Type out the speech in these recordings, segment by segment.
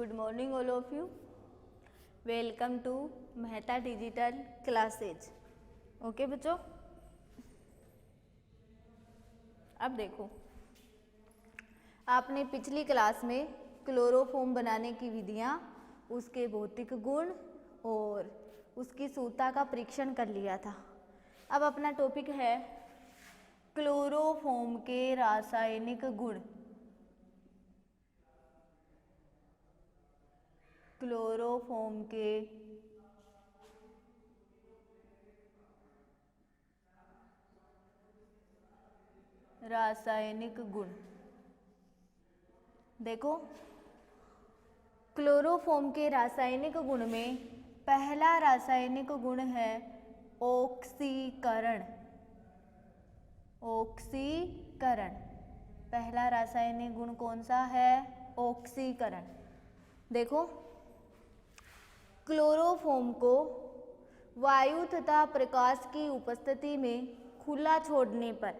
Good morning all of you. Welcome to Mehta digital classes. Okay बच्चों, अब देखो, आपने पिछली क्लास में क्लोरोफॉर्म बनाने की विधियां, उसके भौतिक गुण और उसकी शुद्धता का परीक्षण कर लिया था. अब अपना टॉपिक है क्लोरोफॉर्म के रासायनिक गुण. क्लोरोफॉर्म के रासायनिक गुण. देखो, क्लोरोफॉर्म के रासायनिक गुण में पहला रासायनिक गुण है ऑक्सीकरण. ऑक्सीकरण पहला रासायनिक गुण कौन सा है? ऑक्सीकरण. देखो, क्लोरोफॉर्म को वायु तथा प्रकाश की उपस्थिति में खुला छोड़ने पर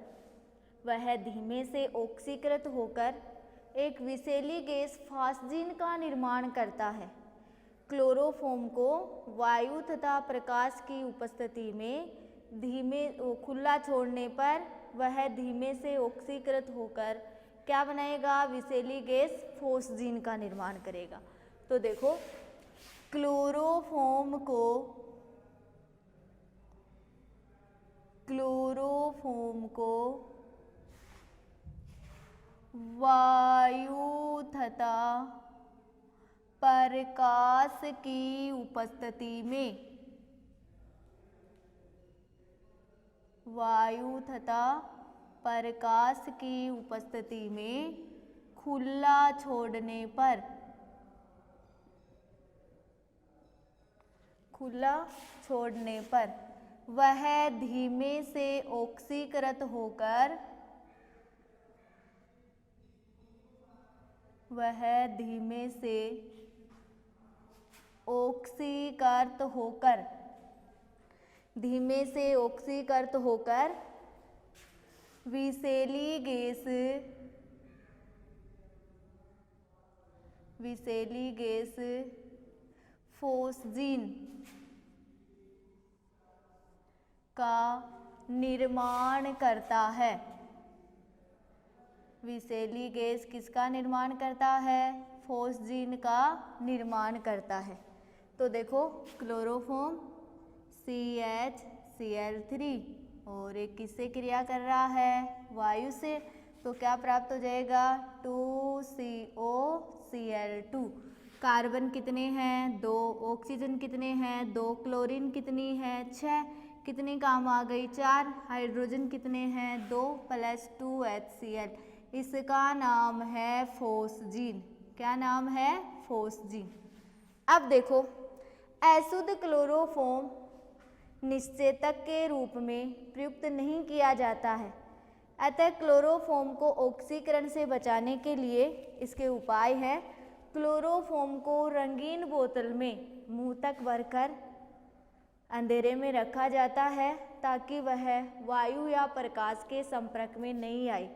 वह धीमे से ऑक्सीकृत होकर एक विषैली गैस फास्जीन का निर्माण करता है. क्लोरोफॉर्म को वायु तथा प्रकाश की उपस्थिति में धीमे खुला छोड़ने पर वह धीमे से ऑक्सीकृत होकर क्या बनाएगा? विषैली गैस फास्जीन का निर्माण करेगा. तो देखो, क्लोरोफॉर्म को वायु तथा प्रकाश की उपस्थिति में खुला छोड़ने पर वह धीमे से ऑक्सीकृत होकर विषैली गैस फास्जीन का निर्माण करता है. विषैली गैस किसका निर्माण करता है? फास्जीन का निर्माण करता है. तो देखो, क्लोरोफॉर्म CH(Cl3) और एक किससे क्रिया कर रहा है? वायु से. तो क्या प्राप्त हो जाएगा? 2COCl2. कार्बन कितने हैं? 2. ऑक्सीजन कितने हैं? 2. क्लोरीन कितनी है? 6. कितने काम आ गई? 4. हाइड्रोजन कितने हैं? 2 + 2HCl. इसका नाम है फास्जीन. क्या नाम है? फास्जीन. अब देखो, अशुद्ध क्लोरोफॉर्म निषेचक के रूप में प्रयुक्त नहीं किया जाता है. अतः क्लोरोफॉर्म को ऑक्सीकरण से बचाने के लिए इसके उपाय है. क्लोरोफॉर्म को रंगीन बोतल में मुंह तक भरकर अंधेरे में रखा जाता है ताकि वह वायु या प्रकाश के संपर्क में नहीं आए.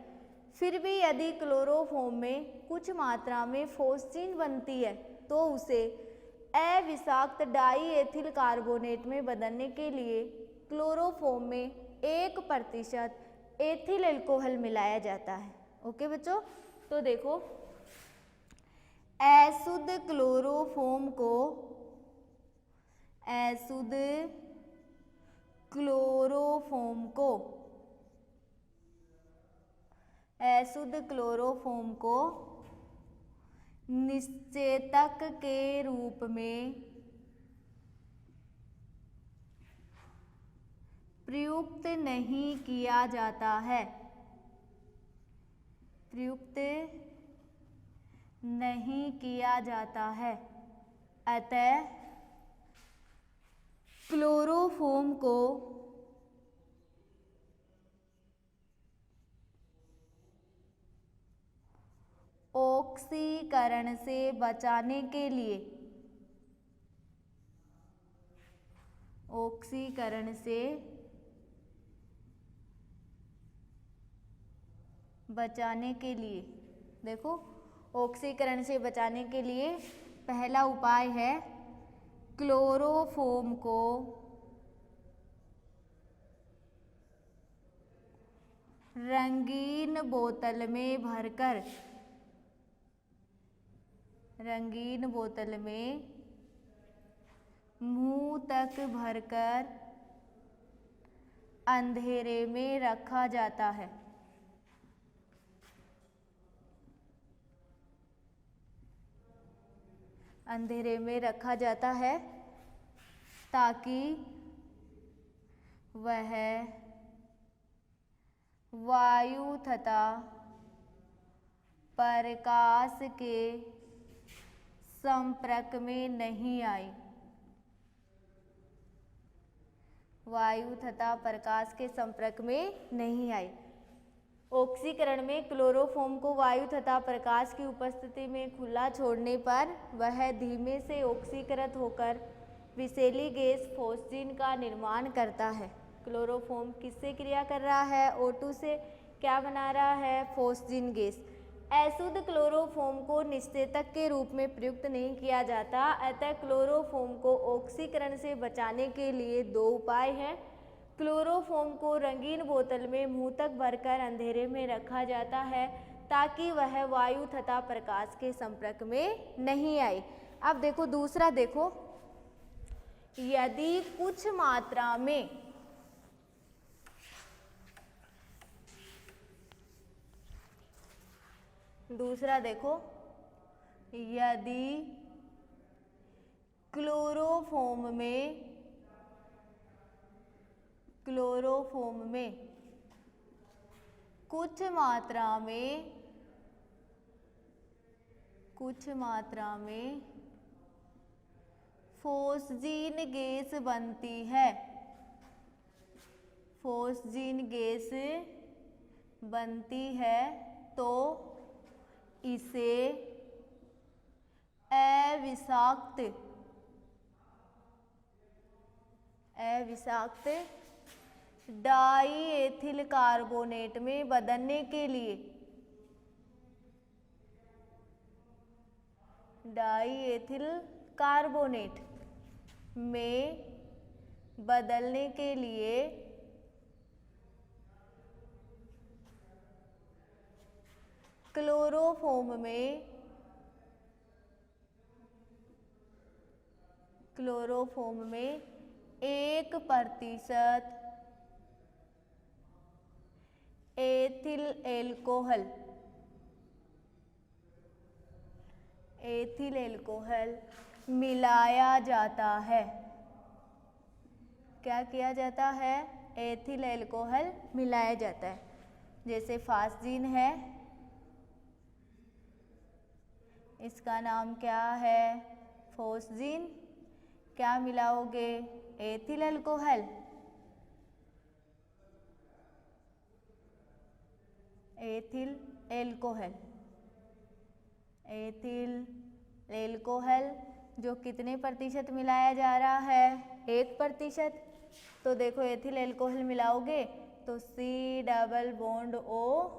फिर भी यदि क्लोरोफॉर्म में कुछ मात्रा में फास्जीन बनती है तो उसे अविषाक्त डाईएथिल कार्बोनेट में बदलने के लिए क्लोरोफॉर्म में 1% एथिल अल्कोहल मिलाया जाता है. ओके बच्चों, तो देखो, अशुद्ध क्लोरोफॉर्म को निषेचक के रूप में प्रयुक्त नहीं किया जाता है. अतः क्लोरोफॉर्म को ऑक्सीकरण से बचाने के लिए देखो, ऑक्सीकरण से बचाने के लिए पहला उपाय है क्लोरोफॉर्म को रंगीन बोतल में भरकर मुंह तक भरकर अंधेरे में रखा जाता है। अंधेरे में रखा जाता है ताकि वह वायु तथा प्रकाश के संपर्क में नहीं आए। वायु तथा प्रकाश के संपर्क में नहीं आए। ऑक्सीकरण में क्लोरोफॉर्म को वायु तथा प्रकाश की उपस्थिति में खुला छोड़ने पर वह धीमे से ऑक्सीकृत होकर विषैली गैस फॉस्फीन का निर्माण करता है। क्लोरोफॉर्म किससे क्रिया कर रहा है? O2 से। क्या बना रहा है? Phosphine gas. अशुद्ध क्लोरोफॉर्म को निषेचक के रूप में प्रयुक्त नहीं किया जाता, अतः क्लोरोफॉर्म को ऑक्सीकरण से बचाने के लिए दो उपाय हैं। क्लोरोफॉर्म को रंगीन बोतल में मुंह तक भरकर अंधेरे में रखा जाता है ताकि वह वायु तथा प्रकाश के संपर्क में नहीं आए। अब देखो दूसरा, देखो यदि कुछ मात्रा में दूसरा देखो, यदि क्लोरोफॉर्म में कुछ मात्रा में फॉस्फीन गैस बनती है, तो इसे अविषाक्त डाईएथिल कार्बोनेट में बदलने के लिए क्लोरोफॉर्म में 1% एथिल एल्कोहल मिलाया जाता है। क्या किया जाता है? एथिल एल्कोहल मिलाया जाता है। जैसे फास्जीन है, इसका नाम क्या है? फॉस्जीन। क्या मिलाओगे? Ethyl alcohol. एथिल एल्कोहल जो कितने प्रतिशत मिलाया जा रहा है? 1%। तो देखो एथिल एल्कोहल मिलाओगे तो C double bond O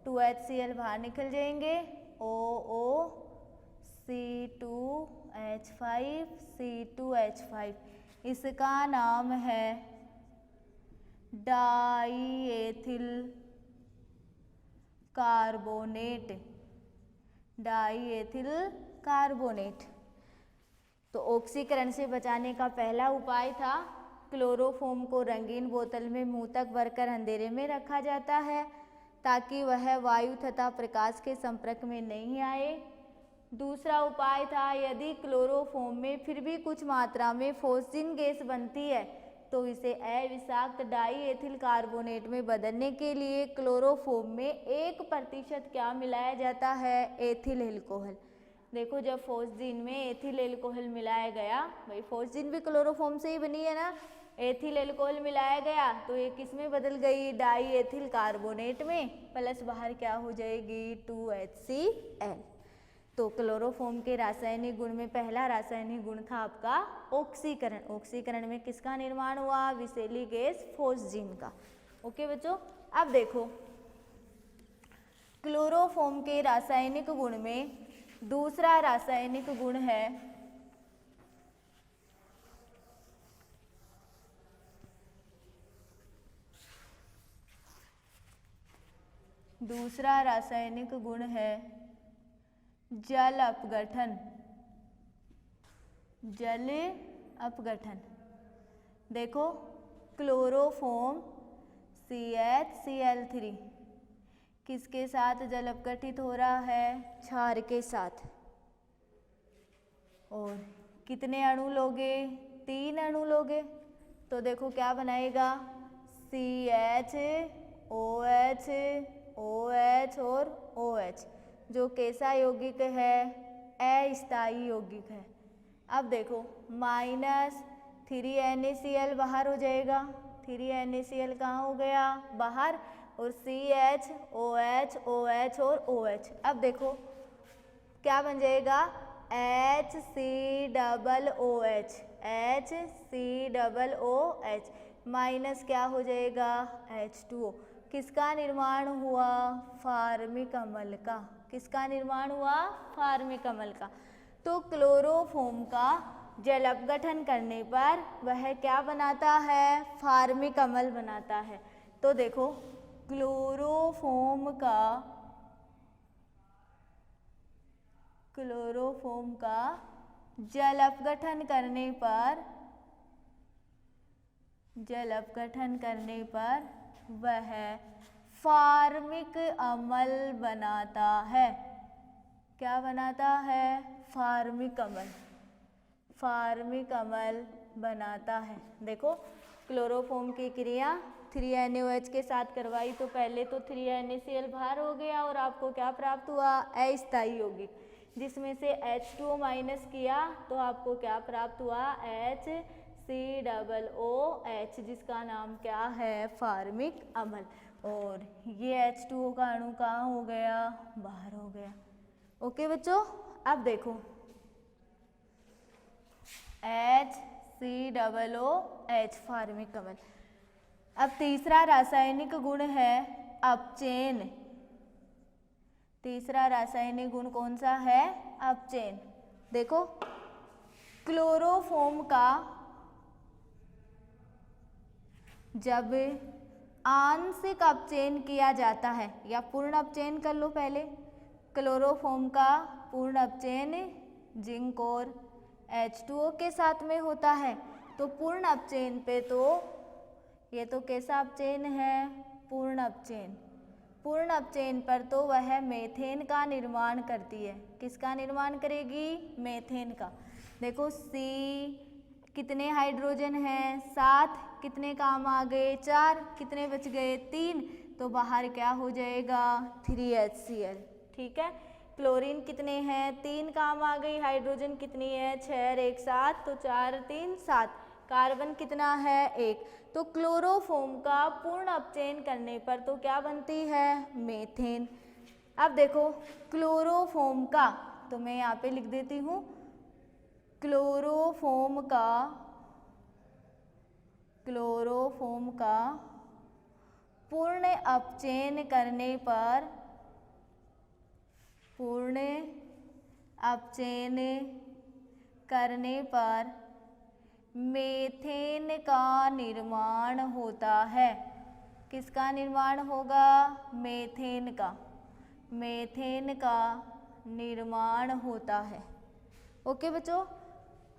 2HCl बाहर निकल जाएंगे, OO C2H5 C2H5, इसका नाम है डाईएथिल कार्बोनेट। तो ऑक्सीकरण से बचाने का पहला उपाय था क्लोरोफॉर्म को रंगीन बोतल में मुंह तक भरकर अंधेरे में रखा जाता है ताकि वह वायु तथा प्रकाश के संपर्क में नहीं आए। दूसरा उपाय था यदि क्लोरोफॉर्म में फिर भी कुछ मात्रा में फॉस्फीन गैस बनती है तो इसे अविषाक्त डाईएथिल कार्बोनेट में बदलने के लिए क्लोरोफॉर्म में 1% क्या मिलाया जाता है? Ethyl alcohol. देखो जब फॉस्फीन में एथिल एल्कोहल मिलाया गया, भाई फॉस्फीन भी क्लोरोफॉर्म से ही बनी है ना, एथिल एल्कोहल मिलाया गया तो ये किस में बदल गई? डाईएथिल कार्बोनेट में, प्लस बाहर क्या हो जाएगी? 2HCl। तो क्लोरोफॉर्म के रासायनिक गुण में पहला रासायनिक गुण था आपका ऑक्सीकरण। ऑक्सीकरण में किसका निर्माण हुआ? विषैली गैस फॉस्फीन का। ओके बच्चों, अब देखो क्लोरोफॉर्म के रासायनिक गुण में दूसरा रासायनिक गुण है जल अपघटन। जल अपघटन। देखो क्लोरोफॉर्म CH Cl3 किसके साथ जल अपघटित हो रहा है? क्षार के साथ। और कितने अणु लोगे? 3 अणु लोगे। तो देखो क्या बनाएगा? CH OH OH और OH, जो कैसा यौगिक है? अस्थायी यौगिक है। अब देखो -3NaCl बाहर हो जाएगा। 3NaCl कहाँ हो गया? बाहर। और CH OH OH और OH, अब देखो क्या बन जाएगा? HCOOH माइनस क्या हो जाएगा? H2O। किसका निर्माण हुआ? फार्मिक अम्ल का। किसका निर्माण हुआ? फार्मिक अम्ल का। तो क्लोरोफॉर्म का जल अपघटन करने पर वह क्या बनाता है? फार्मिक अम्ल बनाता है। तो देखो क्लोरोफॉर्म का जल अपघटन करने पर वह फार्मिक अम्ल बनाता है। क्या बनाता है? फार्मिक अम्ल बनाता है। देखो क्लोरोफॉर्म की क्रिया 3NaOH के साथ करवाई तो पहले तो 3NaCl बाहर हो गया और आपको क्या प्राप्त हुआ? अस्थायी यौगिक, जिसमें से H2O माइनस किया तो आपको क्या प्राप्त हुआ? HCOOH, जिसका नाम क्या है? फार्मिक अम्ल। और ये H2O का अणु कहाँ हो गया? बाहर हो गया। ओके बच्चों, अब देखो HCOOH फार्मिक अम्ल। अब तीसरा रासायनिक गुण है अपचयन। तीसरा रासायनिक गुण कौन सा है? अपचयन। देखो क्लोरोफॉर्म का जब आंशिक अपचयन किया जाता है, या पूर्ण अपचयन कर लो पहले। क्लोरोफॉर्म का पूर्ण अपचयन जिंक और H2O के साथ में होता है। तो पूर्ण अपचयन पे तो ये तो कैसा अपचयन है? पूर्ण अपचयन। पूर्ण अपचयन पर तो वह मेथेन का निर्माण करती है। किसका निर्माण करेगी? मेथेन का। देखो C कितने हाइड्रोजन हैं? 7। कितने काम आ गए? 4। कितने बच गए? 3। तो बाहर क्या हो जाएगा? 3HCl। ठीक है। क्लोरीन कितने हैं? 3 काम आ गई। हाइड्रोजन कितनी है? 6 और 1 7, तो 4 3 7। कार्बन कितना है? 1। तो क्लोरोफॉर्म का पूर्ण अपचयन करने पर तो क्या बनती है? मेथेन। अब देखो क्लोरोफॉर्म का, तो मैं यहाँ पे लिख देती हूँ, क्लोरोफॉर्म का पूर्ण अपचयन करने पर मेथेन का निर्माण होता है। किसका निर्माण होगा? मेथेन का। मेथेन का निर्माण होता है। ओके बच्चों,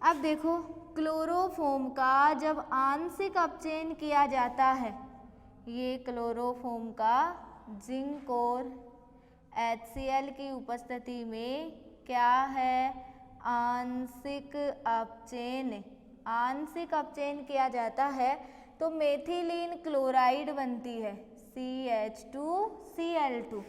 अब देखो क्लोरोफॉर्म का जब आंशिक अपचयन किया जाता है, ये क्लोरोफॉर्म का जिंक और HCl की उपस्थिति में क्या है? आंशिक अपचयन किया जाता है तो मेथिलीन क्लोराइड बनती है, CH2Cl2।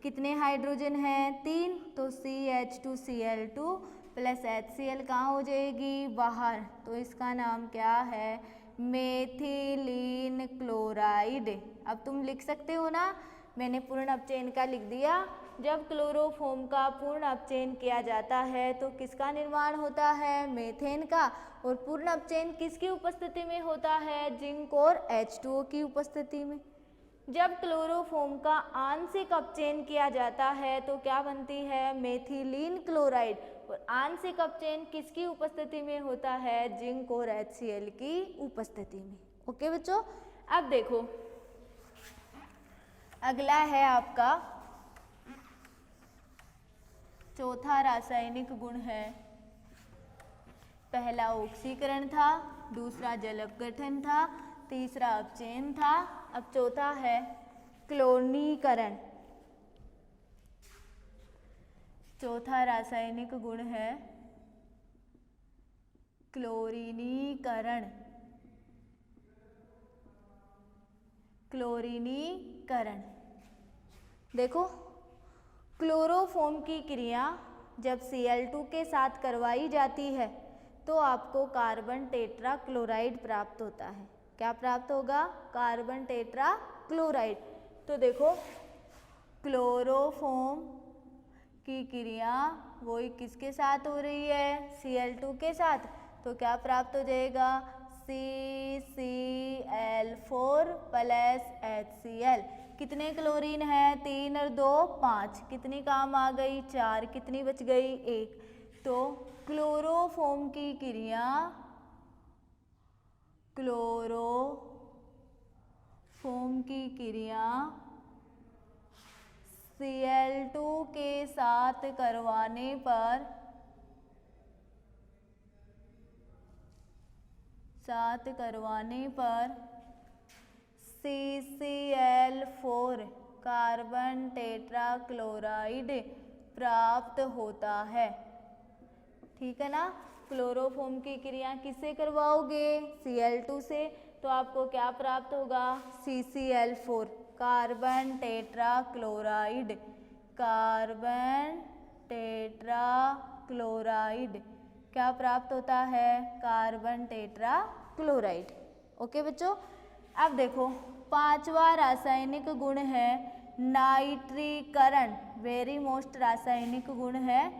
कितने हाइड्रोजन हैं? 3। तो CH2Cl2 प्लस HCl कहाँ हो जाएगी? बाहर। तो इसका नाम क्या है? Methylene chloride. अब तुम लिख सकते हो ना, मैंने पूर्ण अपचयन का लिख दिया। जब क्लोरोफॉर्म का पूर्ण अपचयन किया जाता है तो किसका निर्माण होता है? मेथेन का। और पूर्ण अपचयन किसकी उपस्थिति में होता है? जिंक और H2O की उपस्थिति में। जब क्लोरोफॉर्म का आंशिक अपचयन किया जाता है तो क्या बनती है, मेथिलीन क्लोराइड। और आंशिक अपचयन किसकी उपस्थिति में होता है, जिंक और HCl की उपस्थिति में। ओके बच्चों, अब देखो अगला है आपका चौथा रासायनिक गुण है, पहला ऑक्सीकरण था, दूसरा जल अपघटन था, तीसरा अपचयन था, अब चौथा है क्लोरीनीकरण। चौथा रासायनिक गुण है क्लोरीनीकरण। क्लोरीनीकरण देखो, क्लोरोफॉर्म की क्रिया जब Cl2 के साथ करवाई जाती है तो आपको कार्बन टेट्रा क्लोराइड प्राप्त होता है। क्या प्राप्त होगा, कार्बन टेट्रा क्लोराइड। तो देखो क्लोरोफॉर्म की क्रिया वही किसके साथ हो रही है, Cl2 के साथ, तो क्या प्राप्त हो जाएगा, CCl4 प्लस HCl। कितने क्लोरीन है, 3 और 2 5, कितनी काम आ गई 4, कितनी बच गई 1। तो क्लोरोफॉर्म की क्रिया, क्लोरोफॉर्म की क्रिया Cl2 के साथ करवाने पर CCl4 कार्बन टेट्रा क्लोराइड प्राप्त होता है। ठीक है ना, क्लोरोफॉर्म की क्रिया किससे करवाओगे, Cl2 से, तो आपको क्या प्राप्त होगा, CCl4 carbon tetra chloride. Carbon tetra chloride क्या प्राप्त होता है, कार्बन टेट्रा क्लोराइड। ओके बच्चों, अब देखो पांचवा रासायनिक गुण है नाइट्रीकरण। वेरी मोस्ट रासायनिक गुण है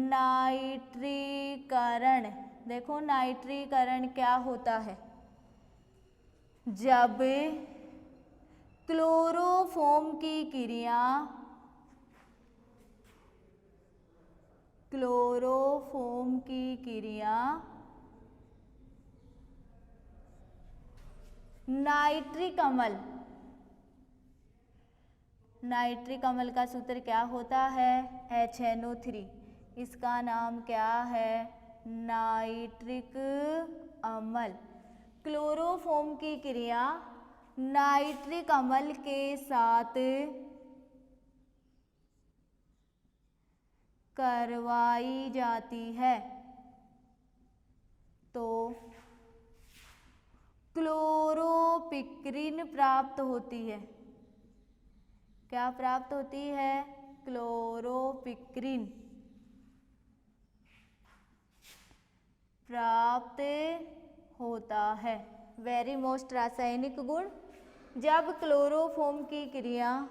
नाइट्रीकरण। देखो नाइट्रीकरण क्या होता है, जब क्लोरोफॉर्म की क्रिया नाइट्रिक अम्ल का सूत्र क्या होता है, HNO3। इसका नाम क्या है, नाइट्रिक अम्ल। क्लोरोफॉर्म की क्रिया नाइट्रिक अम्ल के साथ करवाई जाती है तो क्लोरोपिक्रिन प्राप्त होती है। क्या प्राप्त होती है, क्लोरोपिक्रिन प्राप्त होता है। वेरी मोस्ट रासायनिक गुण, जब क्लोरोफॉर्म की क्रिया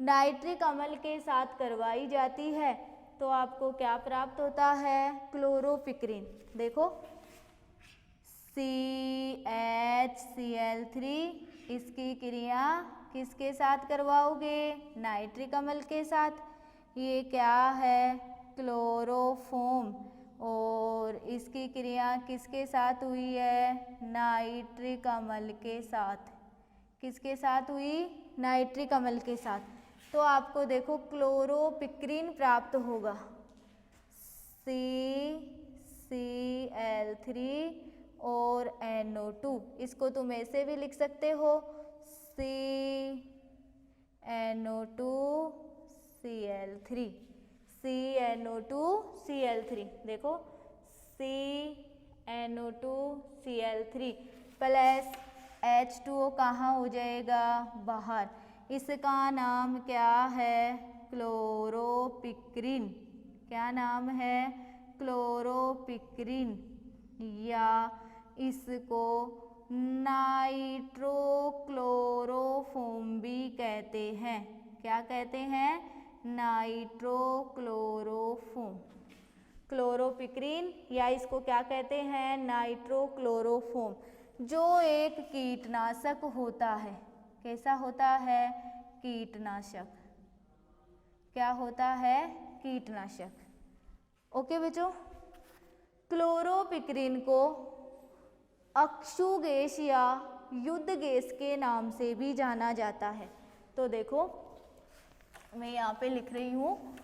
नाइट्रिक अम्ल के साथ करवाई जाती है तो आपको क्या प्राप्त होता है, क्लोरोपिक्रिन। देखो CHCl3, इसकी क्रिया किसके साथ करवाओगे, नाइट्रिक अम्ल के साथ। ये क्या है, क्लोरोफॉर्म, और इसकी क्रिया किसके साथ हुई है, नाइट्रिक अम्ल के साथ। किसके साथ हुई, नाइट्रिक अम्ल के साथ। तो आपको देखो क्लोरोपिक्रिन प्राप्त होगा, CCl3 और NO2। इसको तुम ऐसे भी लिख सकते हो, CNO2Cl3, CNO2Cl3। देखो CNO2Cl3 प्लस H2O कहाँ हो जाएगा, बाहर। इसका नाम क्या है, क्लोरोपिक्रिन। क्या नाम है, क्लोरोपिक्रिन, या इसको नाइट्रोक्लोरोफॉर्म भी कहते हैं। क्या कहते हैं, नाइट्रोक्लोरोफॉर्म। क्लोरोपिक्रिन या इसको क्या कहते हैं, नाइट्रोक्लोरोफॉर्म, जो एक कीटनाशक होता है। कैसा होता है? कीटनाशक। क्या होता है? कीटनाशक। ओके बच्चों, क्लोरोपिक्रीन को अक्षु गैस या युद्ध गैस के नाम से भी जाना जाता है। तो देखो मैं यहाँ पे लिख रही हूँ,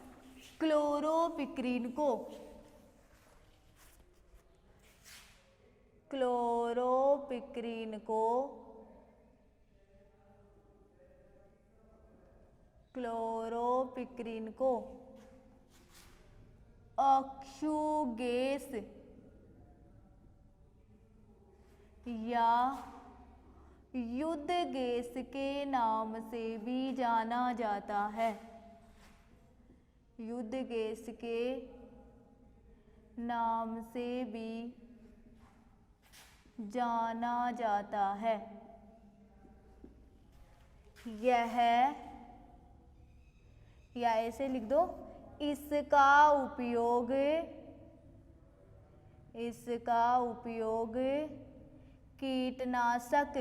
क्लोरोपिक्रीन को अक्षु गैस या युद्ध गैस के नाम से भी जाना जाता है। युद्ध गैस के नाम से भी जाना जाता है। यह, या ऐसे लिख दो, इसका उपयोग कीटनाशक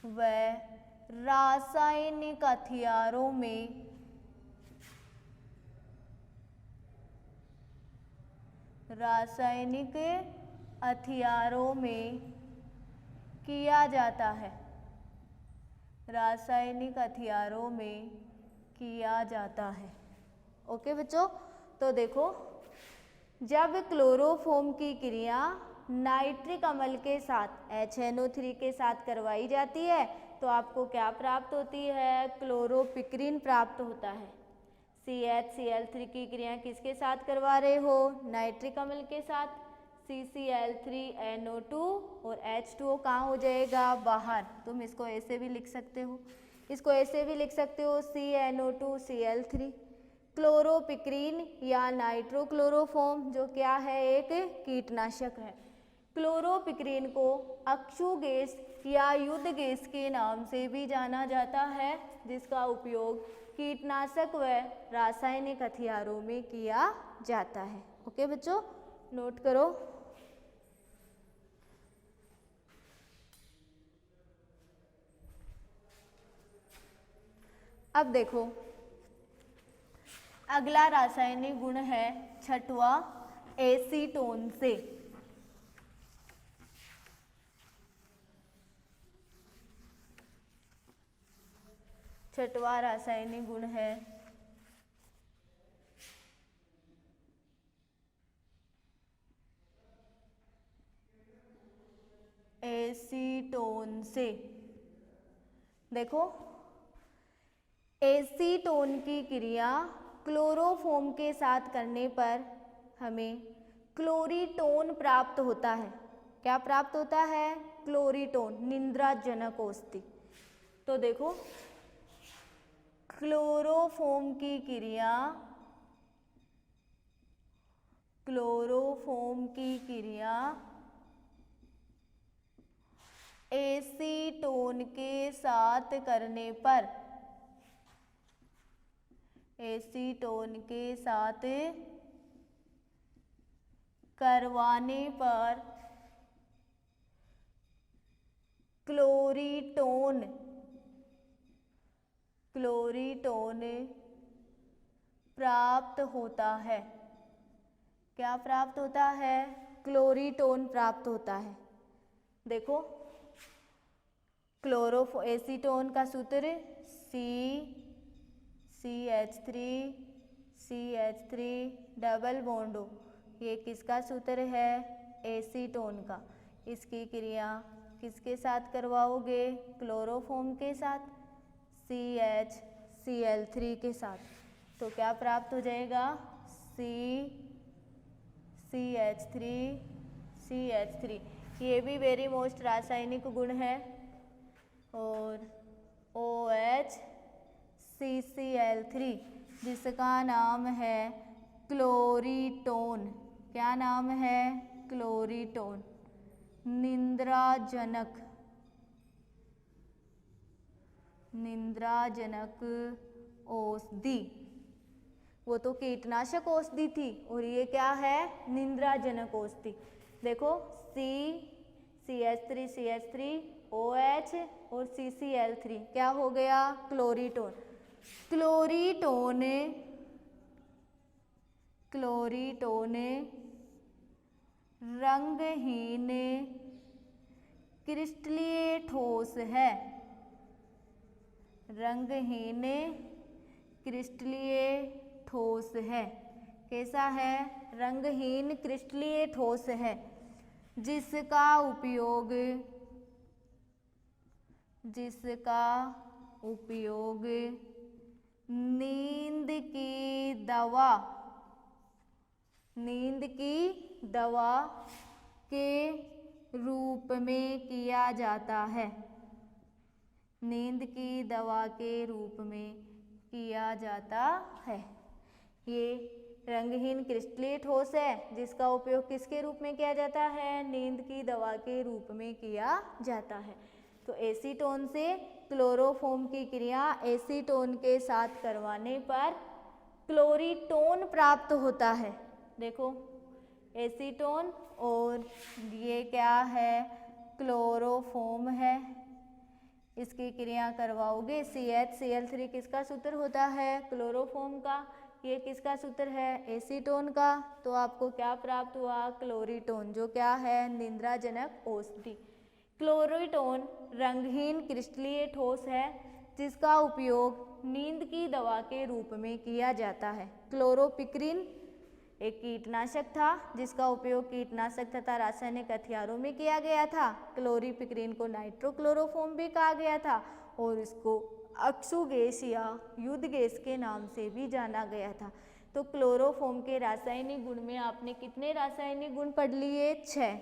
व रासायनिक हथियारों में किया जाता है। रासायनिक हथियारों में किया जाता है। ओके बच्चों, तो देखो जब क्लोरोफॉर्म की क्रिया नाइट्रिक अम्ल के साथ HNO3 के साथ करवाई जाती है तो आपको क्या प्राप्त होती है? क्लोरोपिक्रीन प्राप्त होता है। CHCl3 की क्रिया किसके साथ करवा रहे हो? नाइट्रिक अम्ल के साथ। CCl3NO2 और H2O कहाँ हो जाएगा? बाहर। तुम इसको ऐसे भी लिख सकते हो, CnO2Cl3। क्लोरोपिक्रीन या नाइट्रोक्लोरोफॉर्म जो क्या है? एक कीटनाशक है। क्लोरोपिक्रीन को अक्षु गैस या युद्ध गैस के नाम से भी जाना जाता है, जिसका उपयोग कीटनाशक व रासायनिक हथियारों में किया जाता है। ओके बच्चों, नोट करो। अब देखो अगला रासायनिक गुण है छठवां, एसीटोन से। छठवां रासायनिक गुण है एसीटोन से। देखो एसीटोन की क्रिया क्लोरोफॉर्म के साथ करने पर हमें क्लोरीटोन प्राप्त होता है। क्या प्राप्त होता है? क्लोरीटोन, निंद्राजनक औषधि। तो देखो क्लोरोफॉर्म की क्रिया एसीटोन के साथ करवाने पर क्लोरीटोन प्राप्त होता है। क्या प्राप्त होता है? क्लोरीटोन प्राप्त होता है। देखो एसीटोन का सूत्र CH3 डबल बॉन्ड O, ये किसका सूत्र है? एसीटोन का। इसकी क्रिया किसके साथ करवाओगे? क्लोरोफॉर्म के साथ, CHCl3 के साथ। तो क्या प्राप्त हो जाएगा? CH3 ये भी वेरी मोस्ट रासायनिक गुण है। और OHCCl3 जिसका नाम है क्लोरीटोन। क्या नाम है? क्लोरीटोन, निंद्राजनक औषधि। वो तो कीटनाशक औषधि थी और ये क्या है? निंद्राजनक औषधि। देखो CH3 OH और CCl3 क्या हो गया? क्लोरीटोन। क्लोरीटोन रंगहीन क्रिस्टलीय ठोस है। रंगहीन क्रिस्टलीय ठोस है। कैसा है? रंगहीन क्रिस्टलीय ठोस है, जिसका उपयोग नींद की दवा के रूप में किया जाता है। नींद की दवा के रूप में किया जाता है। ये रंगहीन क्रिस्टलीय ठोस है, जिसका उपयोग किसके रूप में किया जाता है? नींद की दवा के रूप में किया जाता है। तो एसीटोन से क्लोरोफॉर्म की क्रिया एसीटोन के साथ करवाने पर क्लोरीटोन प्राप्त होता है। देखो, एसीटोन और ये क्या है? क्लोरोफॉर्म है। इसकी क्रिया करवाओगे। CH Cl3 किसका सूत्र होता है? क्लोरोफॉर्म का। ये किसका सूत्र है? एसीटोन का। तो आपको क्या प्राप्त हुआ? क्लोरीटोन, जो क्या है? निद्राजनक औषधि। क्लोरीटोन रंगहीन क्रिस्टलीय ठोस है, जिसका उपयोग नींद की दवा के रूप में किया जाता है। क्लोरोपिक्रिन एक कीटनाशक था, जिसका उपयोग कीटनाशक तथा रासायनिक हथियारों में किया गया था। क्लोरीपिक्रिन को नाइट्रोक्लोरोफॉर्म भी कहा गया था और इसको अक्सु गैस या युद्ध गैस के नाम से भी जाना गया था। तो क्लोरोफॉर्म के रासायनिक गुण में आपने कितने रासायनिक गुण पढ़ लिए? 6।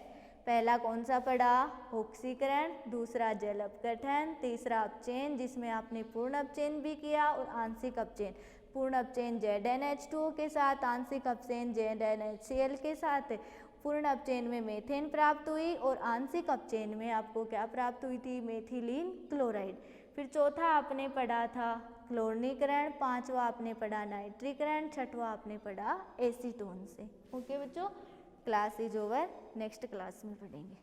पहला कौन सा पढ़ा? ऑक्सीकरण, दूसरा जल अपघटन, तीसरा अपचयन, जिसमें आपने पूर्ण अपचयन भी किया, और आंशिक अपचयन। पूर्ण अपचयन ZnH2O के साथ, आंशिक अपचयन ZnHCl के साथ। पूर्ण अपचयन में मेथेन प्राप्त हुई और आंशिक अपचयन में आपको क्या प्राप्त हुई थी? Methylene chloride. फिर चौथा आपने पढ़ा था क्लोरीनीकरण, पांचवा आपने पढ़ा नाइट्रीकरण, छठवां आपने पढ़ा एसीटोन से। ओके बच्चों, class is over. Next class में पढ़ेंगे।